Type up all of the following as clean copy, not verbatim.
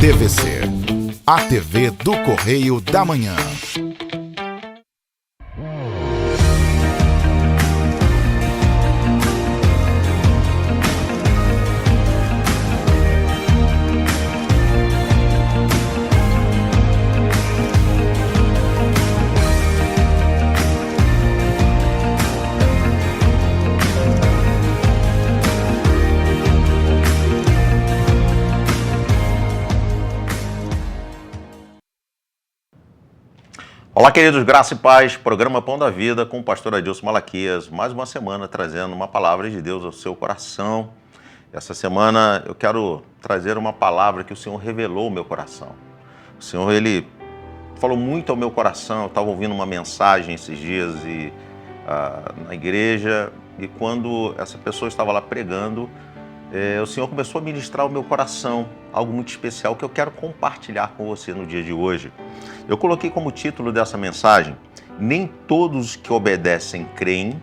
TVC, a TV do Correio da Manhã. Olá, queridos, graça e paz, programa Pão da Vida com o pastor Adilson Malaquias, mais uma semana trazendo uma palavra de Deus ao seu coração. Essa semana eu quero trazer uma palavra que o Senhor revelou ao meu coração. O Senhor, Ele falou muito ao meu coração. Eu estava ouvindo uma mensagem esses dias na igreja, e quando essa pessoa estava lá pregando, o Senhor começou a ministrar ao meu coração algo muito especial que eu quero compartilhar com você no dia de hoje. Eu coloquei como título dessa mensagem: nem todos que obedecem creem,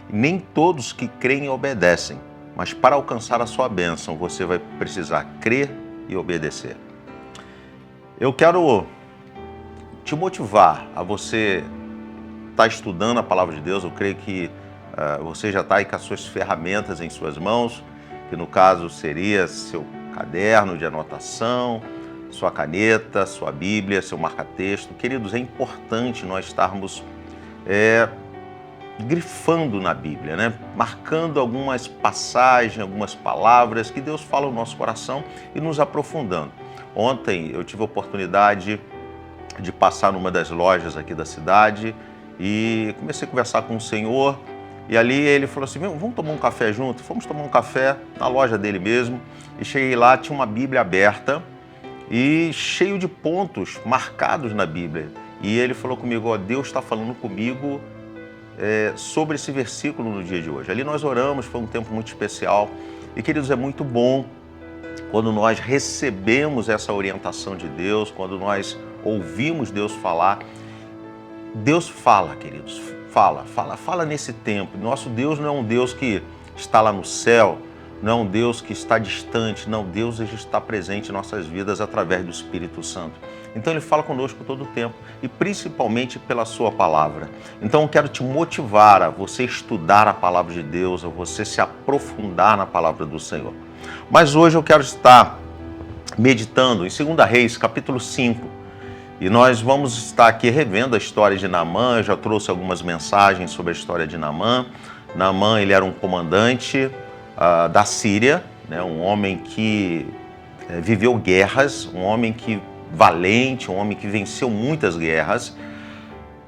nem todos que creem obedecem, mas para alcançar a sua bênção você vai precisar crer e obedecer. Eu quero te motivar a você estar estudando a palavra de Deus. Eu creio que você já está aí com as suas ferramentas em suas mãos, que no caso seria seu caderno de anotação, sua caneta, sua Bíblia, seu marca-texto. Queridos, é importante nós estarmos grifando na Bíblia, né? Marcando algumas passagens, algumas palavras que Deus fala no nosso coração e nos aprofundando. Ontem eu tive a oportunidade de passar numa das lojas aqui da cidade e comecei a conversar com o Senhor. E ali ele falou assim: vamos tomar um café junto? Fomos tomar um café na loja dele mesmo. E cheguei lá, tinha uma Bíblia aberta e cheio de pontos marcados na Bíblia. E ele falou comigo: ó, Deus está falando comigo sobre esse versículo no dia de hoje. Ali nós oramos, foi um tempo muito especial. E, queridos, é muito bom quando nós recebemos essa orientação de Deus, quando nós ouvimos Deus falar. Deus fala, queridos. Fala nesse tempo. Nosso Deus não é um Deus que está lá no céu, não é um Deus que está distante, não, Deus está presente em nossas vidas através do Espírito Santo. Então Ele fala conosco todo o tempo e principalmente pela sua palavra. Então eu quero te motivar a você estudar a palavra de Deus, a você se aprofundar na palavra do Senhor. Mas hoje eu quero estar meditando em 2 Reis, capítulo 5. E nós vamos estar aqui revendo a história de Naamã. Eu já trouxe algumas mensagens sobre a história de Naamã. Naamã, ele era um comandante da Síria, né? Um homem que viveu guerras, um homem valente, um homem que venceu muitas guerras.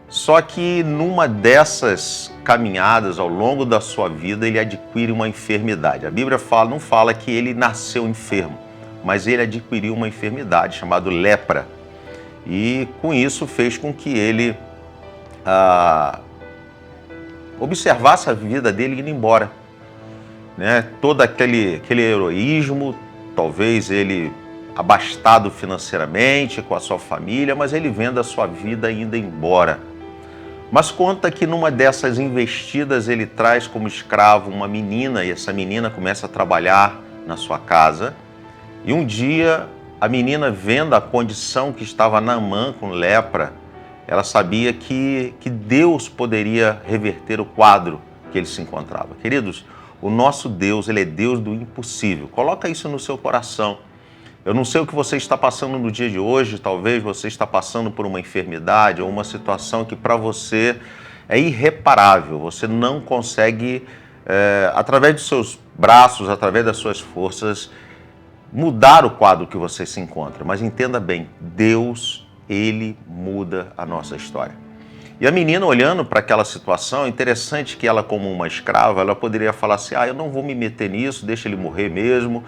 Só que numa dessas caminhadas, ao longo da sua vida, ele adquire uma enfermidade. A Bíblia não fala que ele nasceu enfermo, mas ele adquiriu uma enfermidade chamada lepra. E com isso fez com que ele observasse a vida dele indo embora, né? Todo aquele heroísmo, talvez ele abastado financeiramente com a sua família, mas ele vendo a sua vida indo embora. Mas conta que numa dessas investidas ele traz como escravo uma menina, e essa menina começa a trabalhar na sua casa. E um dia a menina, vendo a condição que estava Naamã com lepra, ela sabia que Deus poderia reverter o quadro que ele se encontrava. Queridos, o nosso Deus, Ele é Deus do impossível. Coloca isso no seu coração. Eu não sei o que você está passando no dia de hoje, talvez você está passando por uma enfermidade ou uma situação que para você é irreparável. Você não consegue, através dos seus braços, através das suas forças, mudar o quadro que você se encontra. Mas entenda bem, Deus, Ele muda a nossa história. E a menina, olhando para aquela situação, interessante que ela, como uma escrava, ela poderia falar assim: eu não vou me meter nisso, deixa ele morrer mesmo,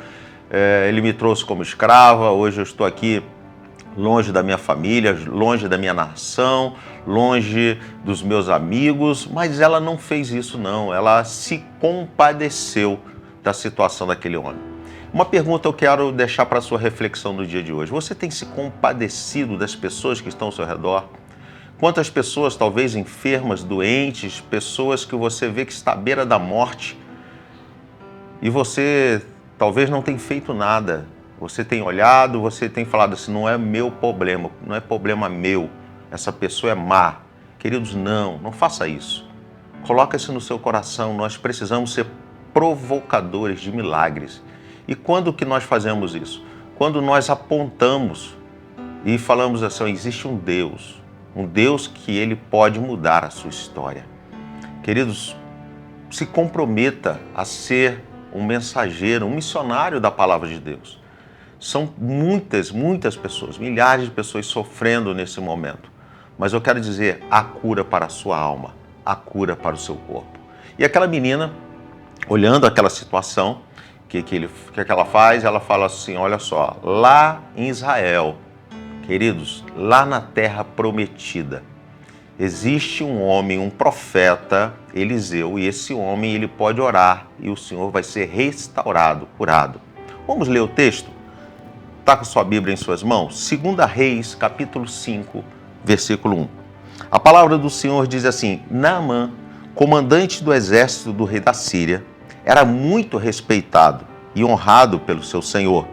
ele me trouxe como escrava, hoje eu estou aqui longe da minha família, longe da minha nação, longe dos meus amigos. Mas ela não fez isso não, ela se compadeceu da situação daquele homem. Uma pergunta eu quero deixar para a sua reflexão no dia de hoje: você tem se compadecido das pessoas que estão ao seu redor? Quantas pessoas, talvez enfermas, doentes, pessoas que você vê que está à beira da morte e você talvez não tenha feito nada. Você tem olhado, você tem falado assim, não é meu problema, não é problema meu, essa pessoa é má. Queridos, não faça isso. Coloca isso no seu coração, nós precisamos ser provocadores de milagres. E quando que nós fazemos isso? Quando nós apontamos e falamos assim, existe um Deus que ele pode mudar a sua história. Queridos, se comprometa a ser um mensageiro, um missionário da palavra de Deus. São muitas pessoas, milhares de pessoas sofrendo nesse momento. Mas eu quero dizer, há cura para a sua alma, há cura para o seu corpo. E aquela menina, olhando aquela situação, o que ela faz? Ela fala assim, olha só, lá em Israel, queridos, lá na terra prometida, existe um homem, um profeta, Eliseu, e esse homem ele pode orar e o Senhor vai ser restaurado, curado. Vamos ler o texto? Está com sua Bíblia em suas mãos? 2 Reis, capítulo 5, versículo 1. A palavra do Senhor diz assim, Naamã, comandante do exército do rei da Síria, era muito respeitado e honrado pelo seu senhor,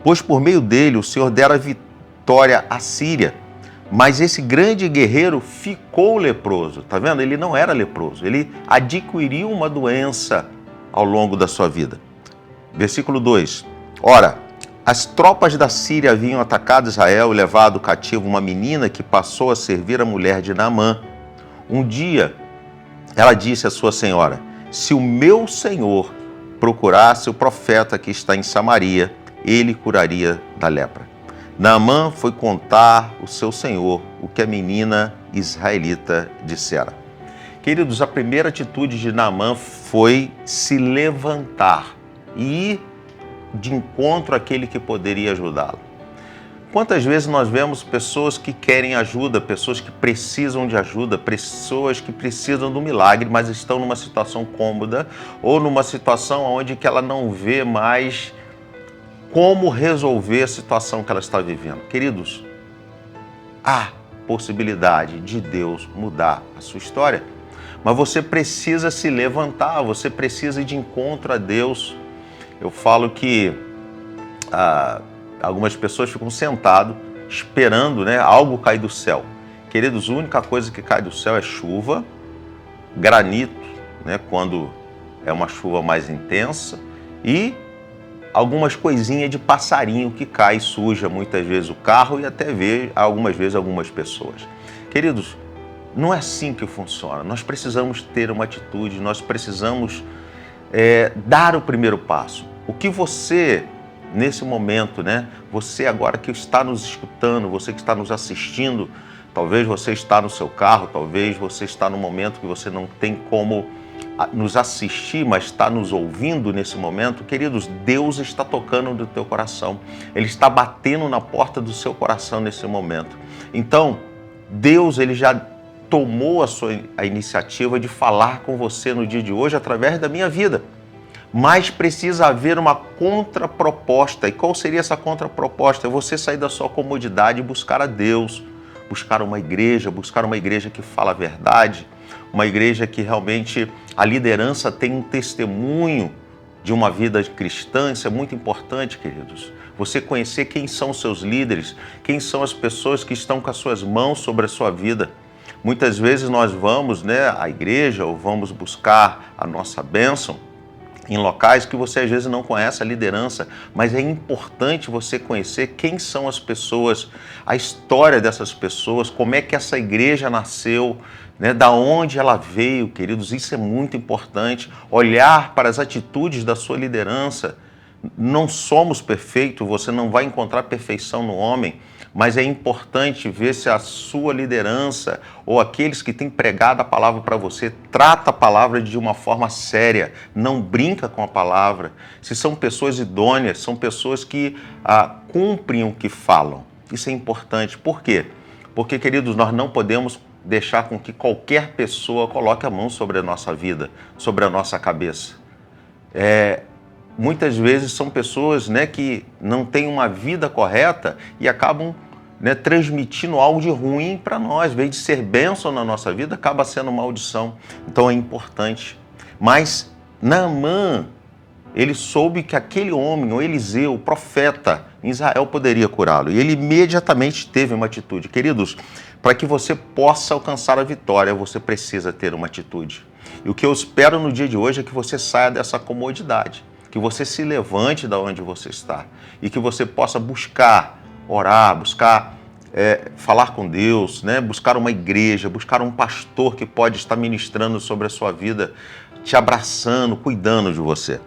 pois por meio dele o Senhor dera vitória à Síria. Mas esse grande guerreiro ficou leproso. Tá vendo? Ele não era leproso. Ele adquiriu uma doença ao longo da sua vida. Versículo 2. Ora, as tropas da Síria haviam atacado Israel e levado cativo uma menina que passou a servir a mulher de Naamã. Um dia, ela disse à sua senhora, se o meu senhor procurasse o profeta que está em Samaria, ele curaria da lepra. Naamã foi contar ao seu senhor o que a menina israelita dissera. Queridos, a primeira atitude de Naamã foi se levantar e ir de encontro àquele que poderia ajudá-lo. Quantas vezes nós vemos pessoas que querem ajuda, pessoas que precisam de ajuda, pessoas que precisam do milagre, mas estão numa situação cômoda ou numa situação onde que ela não vê mais como resolver a situação que ela está vivendo. Queridos, há possibilidade de Deus mudar a sua história, mas você precisa se levantar, você precisa ir de encontro a Deus. Eu falo que algumas pessoas ficam sentadas esperando, algo cair do céu. Queridos, a única coisa que cai do céu é chuva, granito, quando é uma chuva mais intensa, e algumas coisinhas de passarinho que cai e suja muitas vezes o carro e até algumas vezes algumas pessoas. Queridos, não é assim que funciona. Nós precisamos ter uma atitude, nós precisamos dar o primeiro passo. O que você, nesse momento, você agora que está nos escutando, você que está nos assistindo, talvez você está no seu carro, talvez você está num momento que você não tem como nos assistir, mas está nos ouvindo nesse momento. Queridos, Deus está tocando no teu coração. Ele está batendo na porta do seu coração nesse momento. Então, Deus, ele já tomou a iniciativa de falar com você no dia de hoje através da minha vida. Mas precisa haver uma contraproposta. E qual seria essa contraproposta? É você sair da sua comodidade e buscar a Deus, buscar uma igreja que fala a verdade, uma igreja que realmente a liderança tem um testemunho de uma vida cristã. Isso é muito importante, queridos. Você conhecer quem são os seus líderes, quem são as pessoas que estão com as suas mãos sobre a sua vida. Muitas vezes nós vamos à igreja ou vamos buscar a nossa bênção em locais que você às vezes não conhece a liderança, mas é importante você conhecer quem são as pessoas, a história dessas pessoas, como é que essa igreja nasceu, da onde ela veio, queridos. Isso é muito importante. Olhar para as atitudes da sua liderança. Não somos perfeitos, você não vai encontrar perfeição no homem, mas é importante ver se a sua liderança ou aqueles que têm pregado a palavra para você trata a palavra de uma forma séria, não brinca com a palavra. Se são pessoas idôneas, são pessoas que cumprem o que falam. Isso é importante. Por quê? Porque, queridos, nós não podemos deixar com que qualquer pessoa coloque a mão sobre a nossa vida, sobre a nossa cabeça. Muitas vezes são pessoas que não têm uma vida correta e acabam transmitindo algo de ruim para nós. Em vez de ser bênção na nossa vida, acaba sendo maldição. Então é importante. Mas Naamã, ele soube que aquele homem, o Eliseu, o profeta em Israel, poderia curá-lo. E ele imediatamente teve uma atitude. Queridos, para que você possa alcançar a vitória, você precisa ter uma atitude. E o que eu espero no dia de hoje é que você saia dessa comodidade, que você se levante da onde você está e que você possa buscar, orar, buscar falar com Deus, né? Buscar uma igreja, buscar um pastor que pode estar ministrando sobre a sua vida, te abraçando, cuidando de você.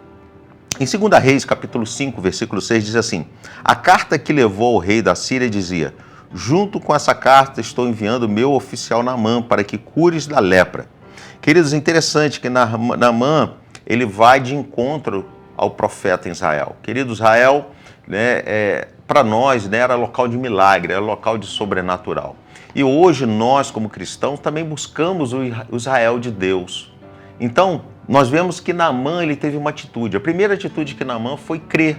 Em 2 Reis, capítulo 5, versículo 6, diz assim: a carta que levou ao rei da Síria dizia: junto com essa carta estou enviando meu oficial Naamã para que cures da lepra. Queridos, é interessante que Naamã, ele vai de encontro ao profeta em Israel. Querido, Israel, né, para nós, né, era local de milagre, era local de sobrenatural. E hoje nós, como cristãos, também buscamos o Israel de Deus. Então, nós vemos que Naamã, ele teve uma atitude. A primeira atitude que Naamã foi crer.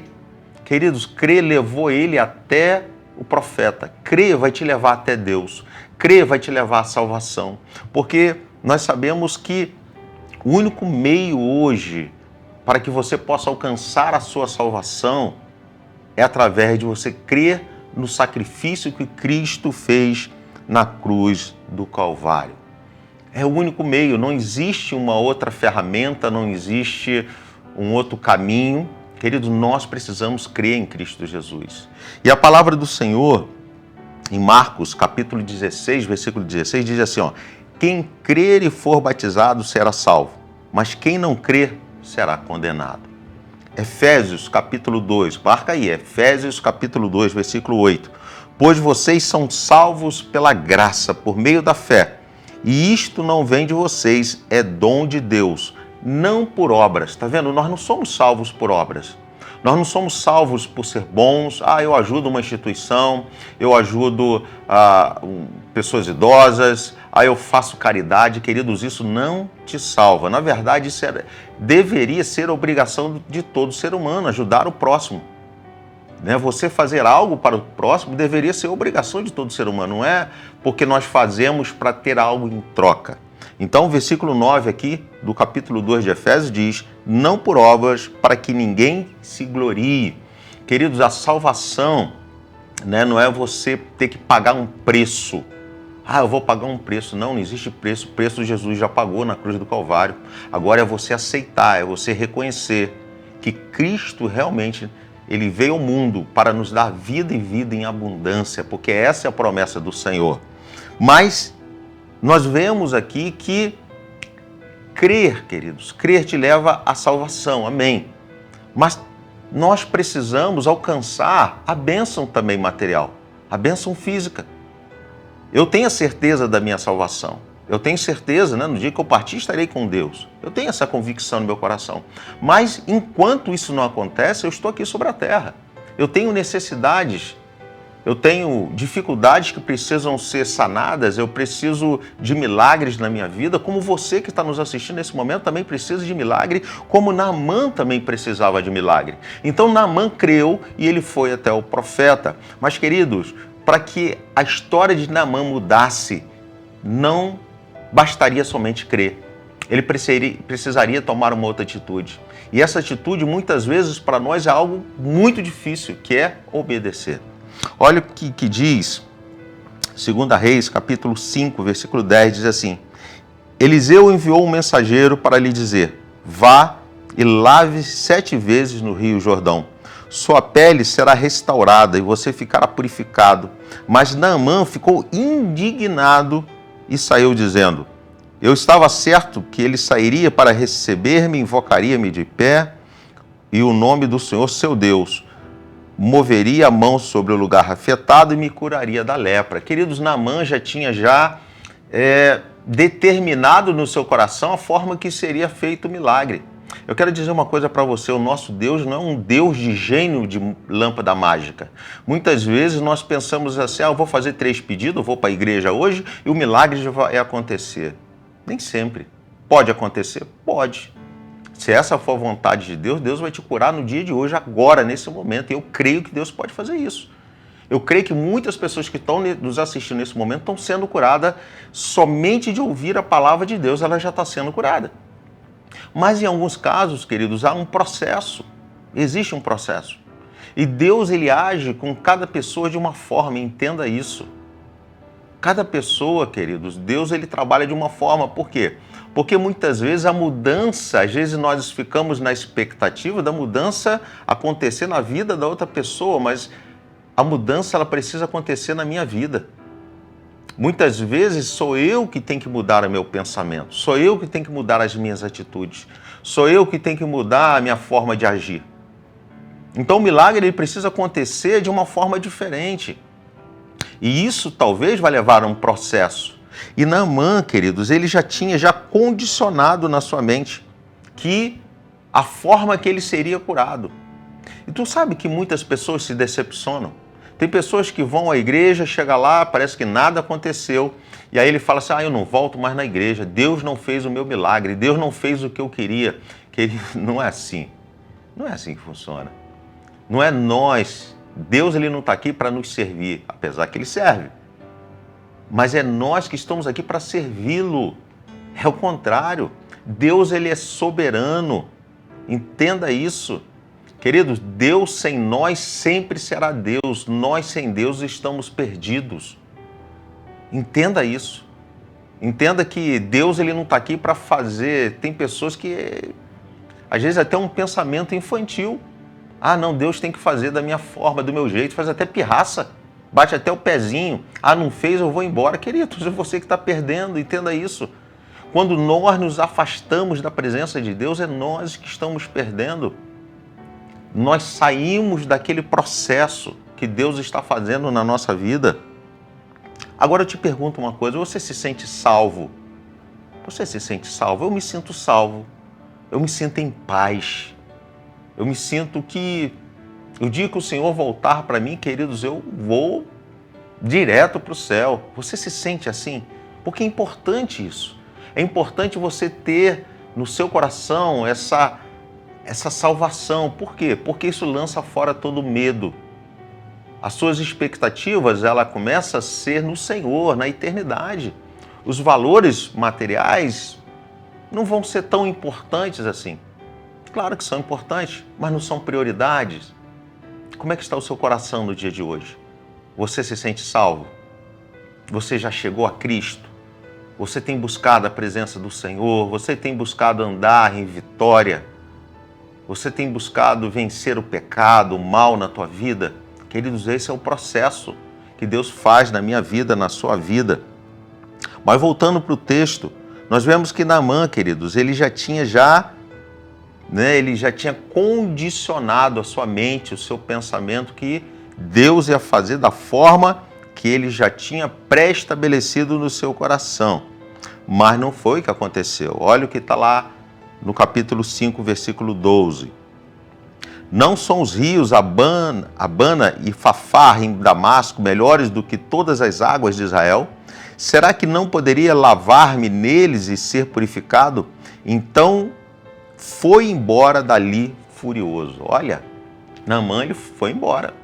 Queridos, crer levou ele até o profeta. Crer vai te levar até Deus. Crer vai te levar à salvação. Porque nós sabemos que o único meio hoje para que você possa alcançar a sua salvação é através de você crer no sacrifício que Cristo fez na cruz do Calvário. É o único meio, não existe uma outra ferramenta, não existe um outro caminho. Queridos, nós precisamos crer em Cristo Jesus. E a palavra do Senhor, em Marcos, capítulo 16, versículo 16, diz assim, ó: quem crer e for batizado será salvo, mas quem não crer será condenado. Efésios, capítulo 2, marca aí, Efésios, capítulo 2, versículo 8. Pois vocês são salvos pela graça, por meio da fé. E isto não vem de vocês, é dom de Deus, não por obras. Tá vendo? Nós não somos salvos por obras. Nós não somos salvos por ser bons. Eu ajudo uma instituição, eu ajudo pessoas idosas, eu faço caridade. Queridos, isso não te salva. Na verdade, isso deveria ser a obrigação de todo ser humano, ajudar o próximo. Você fazer algo para o próximo deveria ser obrigação de todo ser humano, não é porque nós fazemos para ter algo em troca. Então, o versículo 9 aqui do capítulo 2 de Efésios diz: não por obras, para que ninguém se glorie. Queridos, a salvação, não é você ter que pagar um preço. Eu vou pagar um preço. Não existe preço. O preço Jesus já pagou na cruz do Calvário. Agora é você aceitar, é você reconhecer que Cristo realmente ele veio ao mundo para nos dar vida e vida em abundância, porque essa é a promessa do Senhor. Mas nós vemos aqui que crer, queridos, crer te leva à salvação, amém. Mas nós precisamos alcançar a bênção também material, a bênção física. Eu tenho a certeza da minha salvação. Eu tenho certeza, no dia que eu partir, estarei com Deus. Eu tenho essa convicção no meu coração. Mas, enquanto isso não acontece, eu estou aqui sobre a terra. Eu tenho necessidades, eu tenho dificuldades que precisam ser sanadas, eu preciso de milagres na minha vida, como você que está nos assistindo nesse momento também precisa de milagre, como Naamã também precisava de milagre. Então, Naamã creu e ele foi até o profeta. Mas, queridos, para que a história de Naamã mudasse, não bastaria somente crer. Ele precisaria tomar uma outra atitude. E essa atitude, muitas vezes, para nós é algo muito difícil, que é obedecer. Olha o que diz 2 Reis, capítulo 5, versículo 10, diz assim: Eliseu enviou um mensageiro para lhe dizer: vá e lave 7 vezes no rio Jordão. Sua pele será restaurada e você ficará purificado. Mas Naamã ficou indignado e saiu dizendo: eu estava certo que ele sairia para receber-me, invocaria-me de pé, e o nome do Senhor, seu Deus, moveria a mão sobre o lugar afetado e me curaria da lepra. Queridos, Naamã já tinha determinado no seu coração a forma que seria feito o milagre. Eu quero dizer uma coisa para você: o nosso Deus não é um Deus de gênio de lâmpada mágica. Muitas vezes nós pensamos assim: eu vou fazer 3 pedidos, eu vou para a igreja hoje e o milagre já vai acontecer. Nem sempre. Pode acontecer? Pode. Se essa for a vontade de Deus, Deus vai te curar no dia de hoje, agora, nesse momento. E eu creio que Deus pode fazer isso. Eu creio que muitas pessoas que estão nos assistindo nesse momento estão sendo curadas somente de ouvir a palavra de Deus, ela já está sendo curada. Mas em alguns casos, queridos, há um processo, existe um processo. E Deus, ele age com cada pessoa de uma forma, entenda isso. Cada pessoa, queridos, Deus, ele trabalha de uma forma, por quê? Porque muitas vezes a mudança, às vezes nós ficamos na expectativa da mudança acontecer na vida da outra pessoa, mas a mudança, ela precisa acontecer na minha vida. Muitas vezes sou eu que tenho que mudar o meu pensamento, sou eu que tenho que mudar as minhas atitudes, sou eu que tenho que mudar a minha forma de agir. Então o milagre, ele precisa acontecer de uma forma diferente. E isso talvez vai levar a um processo. E Naamã, queridos, ele já tinha condicionado na sua mente que a forma que ele seria curado. E tu sabe que muitas pessoas se decepcionam. Tem pessoas que vão à igreja, chega lá, parece que nada aconteceu. E aí ele fala assim, eu não volto mais na igreja. Deus não fez o meu milagre. Deus não fez o que eu queria. Não é assim. Não é assim que funciona. Não é nós. Deus, ele não está aqui para nos servir, apesar que ele serve. Mas é nós que estamos aqui para servi-lo. É o contrário. Deus, ele é soberano. Entenda isso. Queridos, Deus sem nós sempre será Deus. Nós sem Deus estamos perdidos. Entenda isso. Entenda que Deus, ele não está aqui para fazer... Tem pessoas que, às vezes, até um pensamento infantil. Não, Deus tem que fazer da minha forma, do meu jeito. Faz até pirraça. Bate até o pezinho. Não fez, eu vou embora. Queridos, é você que está perdendo. Entenda isso. Quando nós nos afastamos da presença de Deus, é nós que estamos perdendo. Nós saímos daquele processo que Deus está fazendo na nossa vida. Agora eu te pergunto uma coisa, você se sente salvo? Você se sente salvo? Eu me sinto salvo. Eu me sinto em paz. Eu me sinto que o dia que o Senhor voltar para mim, queridos, eu vou direto para o céu. Você se sente assim? Porque é importante isso. É importante você ter no seu coração essa salvação. Por quê? Porque isso lança fora todo medo. As suas expectativas, ela começa a ser no Senhor, na eternidade. Os valores materiais não vão ser tão importantes assim. Claro que são importantes, mas não são prioridades. Como é que está o seu coração no dia de hoje? Você se sente salvo? Você já chegou a Cristo? Você tem buscado a presença do Senhor? Você tem buscado andar em vitória? Você tem buscado vencer o pecado, o mal na tua vida? Queridos, esse é o processo que Deus faz na minha vida, na sua vida. Mas voltando para o texto, nós vemos que Naamã, queridos, ele já tinha condicionado a sua mente, o seu pensamento, que Deus ia fazer da forma que ele já tinha pré-estabelecido no seu coração. Mas não foi o que aconteceu. Olha o que está lá no capítulo 5, versículo 12. Não são os rios Abana e Fafar em Damasco melhores do que todas as águas de Israel? Será que não poderia lavar-me neles e ser purificado? Então foi embora dali furioso. Olha, Naamã, ele foi embora.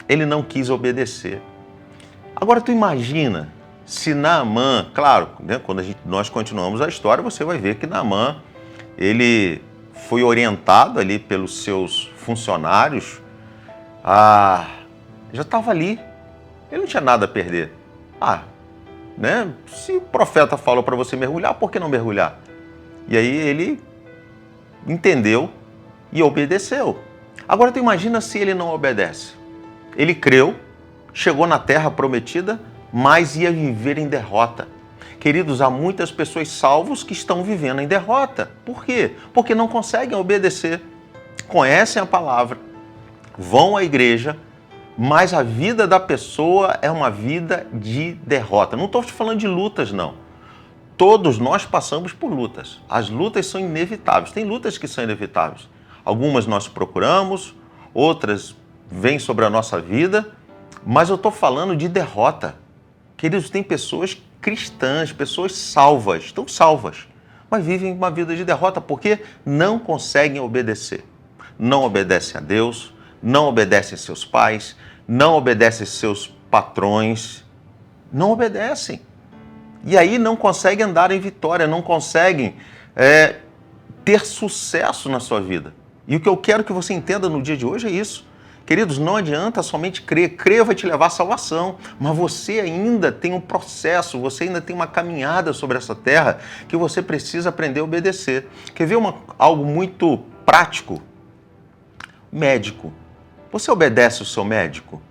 Ele não quis obedecer. Agora tu imagina se Naamã, claro, né, quando nós continuamos a história, você vai ver que Naamã, ele foi orientado ali pelos seus funcionários, já estava ali, ele não tinha nada a perder. Se o profeta falou para você mergulhar, por que não mergulhar? E aí ele entendeu e obedeceu. Agora tu imagina se ele não obedece. Ele creu, chegou na terra prometida, mas ia viver em derrota. Queridos, há muitas pessoas salvas que estão vivendo em derrota. Por quê? Porque não conseguem obedecer. Conhecem a palavra, vão à igreja, mas a vida da pessoa é uma vida de derrota. Não estou te falando de lutas, não. Todos nós passamos por lutas. As lutas são inevitáveis. Tem lutas que são inevitáveis. Algumas nós procuramos, outras vêm sobre a nossa vida, mas eu estou falando de derrota. Queridos, tem pessoas cristãs, pessoas salvas, estão salvas, mas vivem uma vida de derrota porque não conseguem obedecer. Não obedecem a Deus, não obedecem seus pais, não obedecem seus patrões, não obedecem. E aí não conseguem andar em vitória, não conseguem ter sucesso na sua vida. E o que eu quero que você entenda no dia de hoje é isso. Queridos, não adianta somente crer. Crer vai te levar à salvação, mas você ainda tem um processo, você ainda tem uma caminhada sobre essa terra que você precisa aprender a obedecer. Quer ver algo muito prático? Médico. Você obedece o seu médico?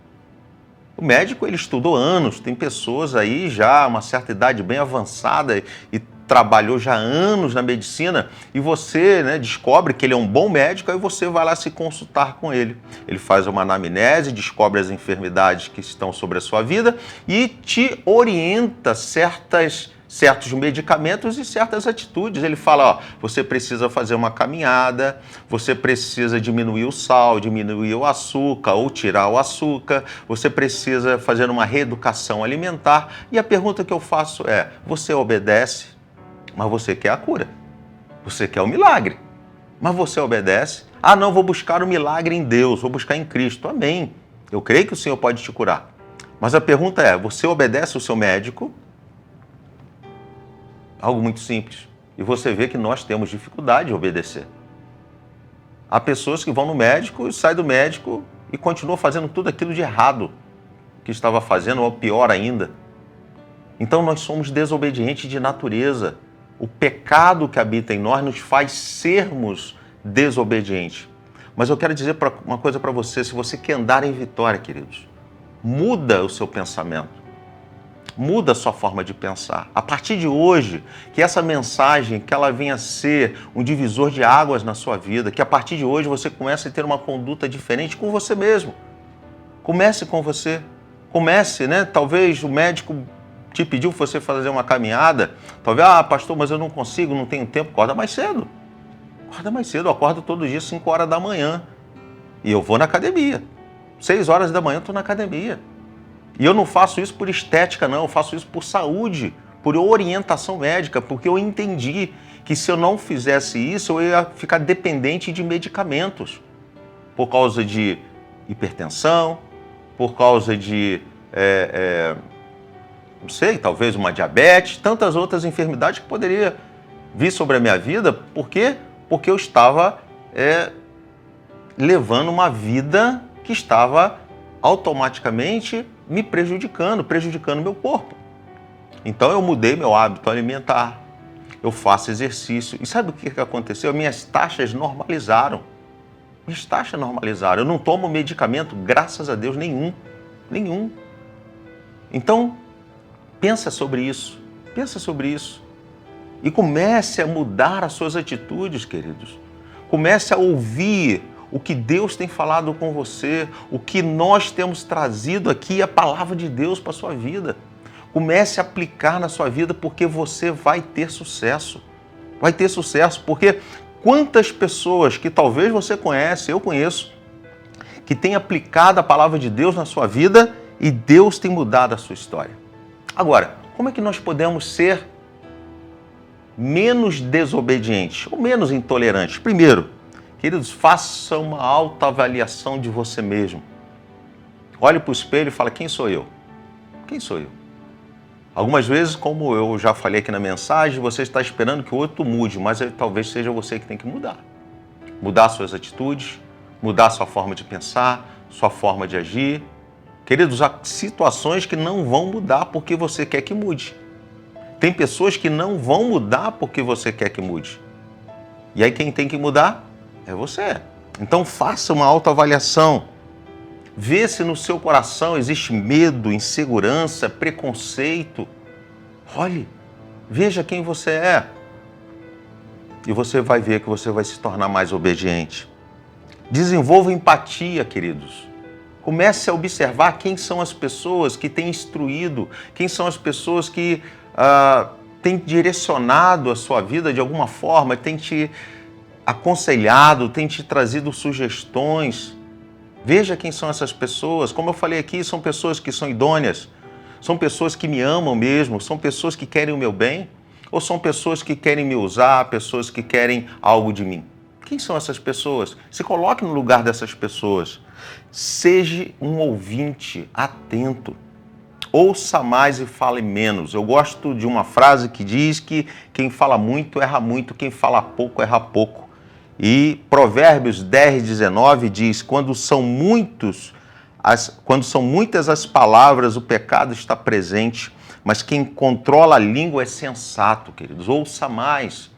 O médico, ele estudou anos, tem pessoas aí já, uma certa idade bem avançada e trabalhou já anos na medicina e você, né, descobre que ele é um bom médico, aí você vai lá se consultar com ele. Ele faz uma anamnese, descobre as enfermidades que estão sobre a sua vida e te orienta certos medicamentos e certas atitudes. Ele fala, ó, você precisa fazer uma caminhada, você precisa diminuir o sal, diminuir o açúcar ou tirar o açúcar, você precisa fazer uma reeducação alimentar. E a pergunta que eu faço é, você obedece? Mas você quer a cura, você quer o milagre, mas você obedece? Ah, não, vou buscar o milagre em Deus, vou buscar em Cristo. Amém. Eu creio que o Senhor pode te curar. Mas a pergunta é, você obedece o seu médico? Algo muito simples. E você vê que nós temos dificuldade de obedecer. Há pessoas que vão no médico e saem do médico e continuam fazendo tudo aquilo de errado que estava fazendo, ou pior ainda. Então nós somos desobedientes de natureza. O pecado que habita em nós nos faz sermos desobedientes. Mas eu quero dizer uma coisa para você, se você quer andar em vitória, queridos, muda o seu pensamento, muda a sua forma de pensar. A partir de hoje, que essa mensagem, que ela venha a ser um divisor de águas na sua vida, que a partir de hoje você comece a ter uma conduta diferente com você mesmo. Comece com você. Comece, né? Talvez o médico te pediu você fazer uma caminhada, talvez, pastor, mas eu não consigo, não tenho tempo. Acorda mais cedo. Acorda mais cedo. Eu acordo todo dia 5 horas da manhã e eu vou na academia. 6 horas da manhã eu estou na academia. E eu não faço isso por estética, não. Eu faço isso por saúde, por orientação médica, porque eu entendi que se eu não fizesse isso, eu ia ficar dependente de medicamentos por causa de hipertensão, por causa de não sei, talvez uma diabetes, tantas outras enfermidades que poderia vir sobre a minha vida. Por quê? Porque eu estava levando uma vida que estava automaticamente me prejudicando meu corpo. Então eu mudei meu hábito alimentar, eu faço exercício. E sabe o que aconteceu? Minhas taxas normalizaram. Eu não tomo medicamento, graças a Deus, nenhum. Então, pensa sobre isso. E comece a mudar as suas atitudes, queridos. Comece a ouvir o que Deus tem falado com você, o que nós temos trazido aqui, a palavra de Deus para a sua vida. Comece a aplicar na sua vida, porque você vai ter sucesso. Vai ter sucesso, porque quantas pessoas que talvez você conhece, eu conheço, que têm aplicado a palavra de Deus na sua vida e Deus tem mudado a sua história. Agora, como é que nós podemos ser menos desobedientes ou menos intolerantes? Primeiro, queridos, faça uma autoavaliação de você mesmo. Olhe para o espelho e fala, quem sou eu? Quem sou eu? Algumas vezes, como eu já falei aqui na mensagem, você está esperando que o outro mude, mas talvez seja você que tem que mudar. Mudar suas atitudes, mudar sua forma de pensar, sua forma de agir. Queridos, há situações que não vão mudar porque você quer que mude. Tem pessoas que não vão mudar porque você quer que mude. E aí quem tem que mudar é você. Então faça uma autoavaliação. Vê se no seu coração existe medo, insegurança, preconceito. Olhe, veja quem você é. E você vai ver que você vai se tornar mais obediente. Desenvolva empatia, queridos. Comece a observar quem são as pessoas que têm instruído, quem são as pessoas que têm direcionado a sua vida de alguma forma, têm te aconselhado, têm te trazido sugestões. Veja quem são essas pessoas. Como eu falei aqui, são pessoas que são idôneas, são pessoas que me amam mesmo, são pessoas que querem o meu bem, ou são pessoas que querem me usar, pessoas que querem algo de mim? Quem são essas pessoas? Se coloque no lugar dessas pessoas. Seja um ouvinte atento. Ouça mais e fale menos. Eu gosto de uma frase que diz que quem fala muito erra muito, quem fala pouco erra pouco. E Provérbios 10:19 diz: quando são muitas as palavras, o pecado está presente, mas quem controla a língua é sensato, queridos. Ouça mais.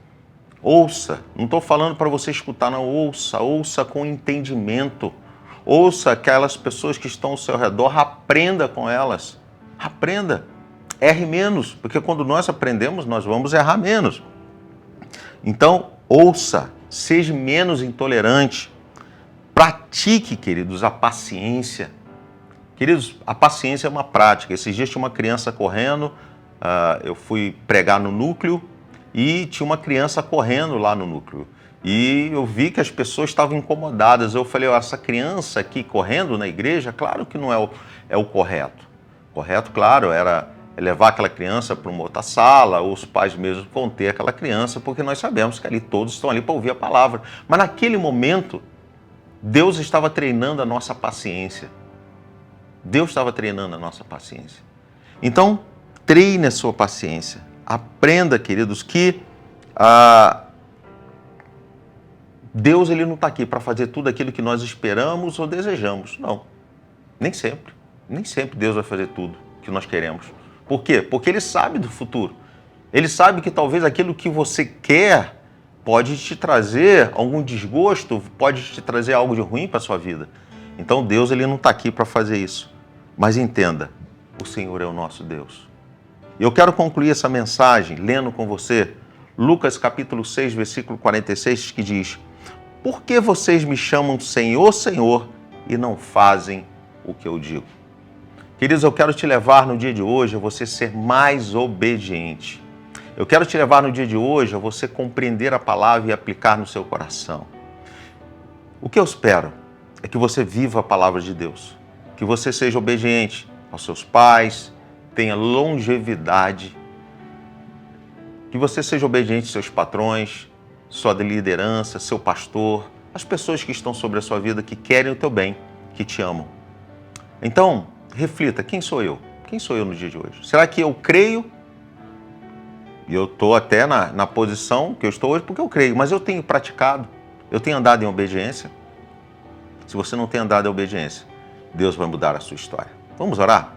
Ouça. Não estou falando para você escutar, não. Ouça com entendimento. Ouça aquelas pessoas que estão ao seu redor, aprenda com elas. Aprenda. Erre menos, porque quando nós aprendemos, nós vamos errar menos. Então, ouça, seja menos intolerante. Pratique, queridos, a paciência. Queridos, a paciência é uma prática. Esses dias tinha uma criança correndo, eu fui pregar no núcleo e tinha uma criança correndo lá no núcleo. E eu vi que as pessoas estavam incomodadas. Eu falei, essa criança aqui correndo na igreja, claro que não é o correto. Correto, claro, era levar aquela criança para uma outra sala, ou os pais mesmos conter aquela criança, porque nós sabemos que ali todos estão ali para ouvir a palavra. Mas naquele momento, Deus estava treinando a nossa paciência. Deus estava treinando a nossa paciência. Então, treine a sua paciência. Aprenda, queridos, que Deus ele não está aqui para fazer tudo aquilo que nós esperamos ou desejamos. Não, nem sempre. Nem sempre Deus vai fazer tudo que nós queremos. Por quê? Porque Ele sabe do futuro. Ele sabe que talvez aquilo que você quer pode te trazer algum desgosto, pode te trazer algo de ruim para a sua vida. Então Deus ele não está aqui para fazer isso. Mas entenda, o Senhor é o nosso Deus. E eu quero concluir essa mensagem lendo com você Lucas capítulo 6, versículo 46, que diz: por que vocês me chamam Senhor, Senhor, e não fazem o que eu digo? Queridos, eu quero te levar no dia de hoje a você ser mais obediente. Eu quero te levar no dia de hoje a você compreender a palavra e aplicar no seu coração. O que eu espero é que você viva a palavra de Deus, que você seja obediente aos seus pais, tenha longevidade, que você seja obediente aos seus patrões, sua liderança, seu pastor, as pessoas que estão sobre a sua vida, que querem o teu bem, que te amam. Então, reflita, quem sou eu? Quem sou eu no dia de hoje? Será que eu creio? E eu estou até na posição que eu estou hoje porque eu creio, mas eu tenho praticado, eu tenho andado em obediência. Se você não tem andado em obediência, Deus vai mudar a sua história. Vamos orar?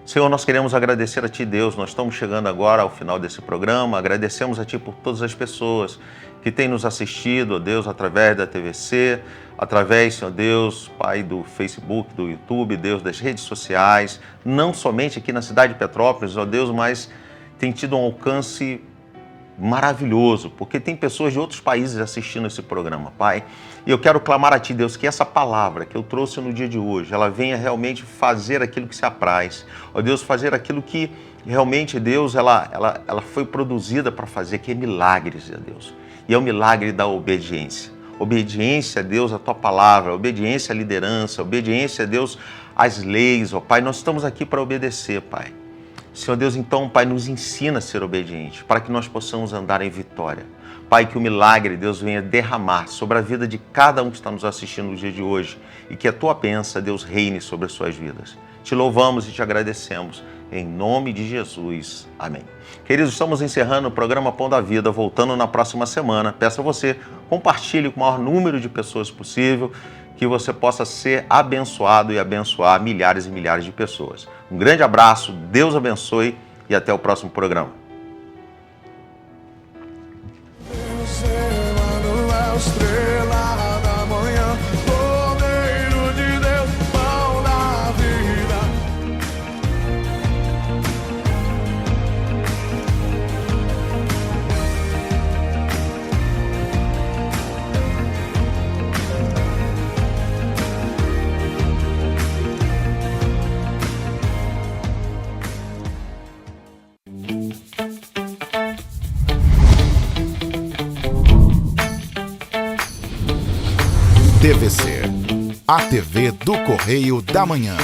Senhor, nós queremos agradecer a Ti, Deus. Nós estamos chegando agora ao final desse programa. Agradecemos a Ti por todas as pessoas que têm nos assistido, ó Deus, através da TVC, através, Senhor Deus, Pai, do Facebook, do YouTube, Deus, das redes sociais, não somente aqui na cidade de Petrópolis, ó Deus, mas tem tido um alcance maravilhoso, porque tem pessoas de outros países assistindo esse programa, Pai. E eu quero clamar a Ti, Deus, que essa palavra que eu trouxe no dia de hoje, ela venha realmente fazer aquilo que se apraz. Ó Deus, fazer aquilo que realmente, Deus, ela foi produzida para fazer, que é milagres, ó Deus. E é o milagre da obediência. Obediência, Deus, à Tua palavra, obediência à liderança, obediência, Deus, às leis, ó Pai. Nós estamos aqui para obedecer, Pai. Senhor Deus, então, Pai, nos ensina a ser obediente, para que nós possamos andar em vitória. Pai, que o milagre, Deus, venha derramar sobre a vida de cada um que está nos assistindo no dia de hoje e que a Tua bênção, Deus, reine sobre as suas vidas. Te louvamos e te agradecemos, em nome de Jesus. Amém. Queridos, estamos encerrando o programa Pão da Vida, voltando na próxima semana. Peço a você, compartilhe com o maior número de pessoas possível, que você possa ser abençoado e abençoar milhares e milhares de pessoas. Um grande abraço, Deus abençoe e até o próximo programa. Estrela da manhã, Cordeiro de Deus, pão da vida. TVC, a TV do Correio da Manhã.